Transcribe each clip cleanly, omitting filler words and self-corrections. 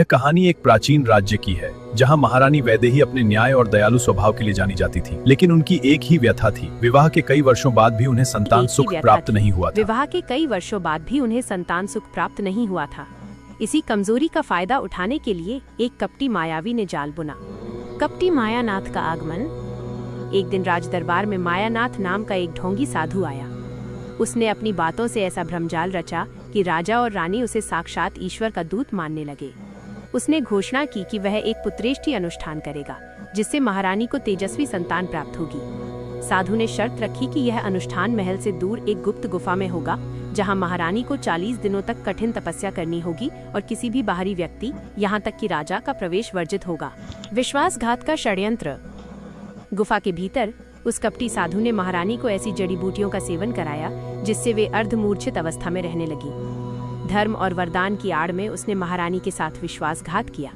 यह कहानी एक प्राचीन राज्य की है जहां महारानी वैदेही अपने न्याय और दयालु स्वभाव के लिए जानी जाती थी। लेकिन उनकी एक ही व्यथा थी, विवाह के कई वर्षों बाद भी उन्हें संतान सुख प्राप्त नहीं हुआ था। विवाह के कई वर्षों बाद भी उन्हें संतान सुख प्राप्त नहीं हुआ था। इसी कमजोरी का फायदा उठाने के लिए एक कपटी मायावी ने जाल बुना। कपटी मायानाथ का आगमन। एक दिन राज दरबार में मायानाथ नाम का एक ढोंगी साधु आया। उसने अपनी बातों से ऐसा भ्रमजाल रचा कि राजा और रानी उसे साक्षात ईश्वर का दूत मानने लगे। उसने घोषणा की कि वह एक पुत्रेष्टि अनुष्ठान करेगा जिससे महारानी को तेजस्वी संतान प्राप्त होगी। साधु ने शर्त रखी कि यह अनुष्ठान महल से दूर एक गुप्त गुफा में होगा जहां महारानी को 40 दिनों तक कठिन तपस्या करनी होगी और किसी भी बाहरी व्यक्ति, यहां तक कि राजा, का प्रवेश वर्जित होगा। विश्वासघात का षड्यंत्र। गुफा के भीतर उस कपटी साधु ने महारानी को ऐसी जड़ी बूटियों का सेवन कराया जिससे वे अर्धमूर्छित अवस्था में रहने लगी। धर्म और वरदान की आड़ में उसने महारानी के साथ विश्वासघात किया।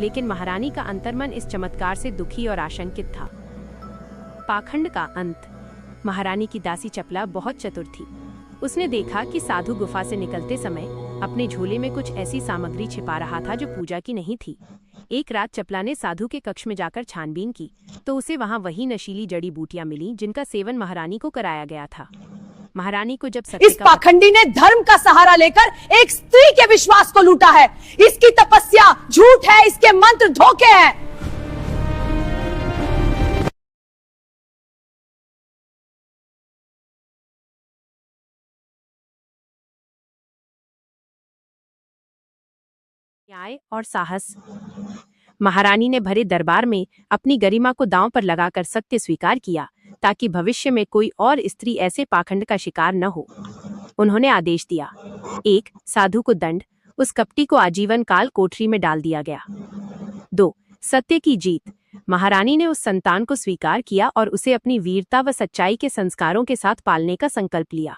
लेकिन महारानी का अंतर्मन इस चमत्कार से दुखी और आशंकित था। पाखंड का अंत। महारानी की दासी चपला बहुत चतुर थी। उसने देखा कि साधु गुफा से निकलते समय अपने झोले में कुछ ऐसी सामग्री छिपा रहा था जो पूजा की नहीं थी। एक रात चपला ने साधु के कक्ष में जाकर छानबीन की तो उसे वहां वही नशीली जड़ी बूटियां मिली जिनका सेवन महारानी को कराया गया था। महारानी को जब इस पाखंडी ने धर्म का सहारा लेकर एक स्त्री के विश्वास को लूटा है। इसकी तपस्या झूठ है, इसके मंत्र धोखे हैं। न्याय और साहस। महारानी ने भरे दरबार में अपनी गरिमा को दांव पर लगाकर सत्य स्वीकार किया ताकि भविष्य में कोई और स्त्री ऐसे पाखंड का शिकार न हो। उन्होंने आदेश दिया। 1. साधु को दंड। उस कपटी को आजीवन काल कोठरी में डाल दिया गया। 2. सत्य की जीत। महारानी ने उस संतान को स्वीकार किया और उसे अपनी वीरता व सच्चाई के संस्कारों के साथ पालने का संकल्प लिया।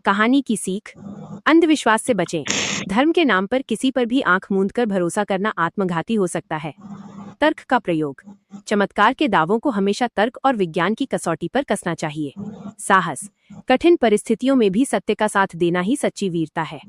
कहानी की सीख। अंधविश्वास से बचें। धर्म के नाम पर किसी पर भी आंख मूंदकर भरोसा करना आत्मघाती हो सकता है। तर्क का प्रयोग। चमत्कार के दावों को हमेशा तर्क और विज्ञान की कसौटी पर कसना चाहिए। साहस। कठिन परिस्थितियों में भी सत्य का साथ देना ही सच्ची वीरता है।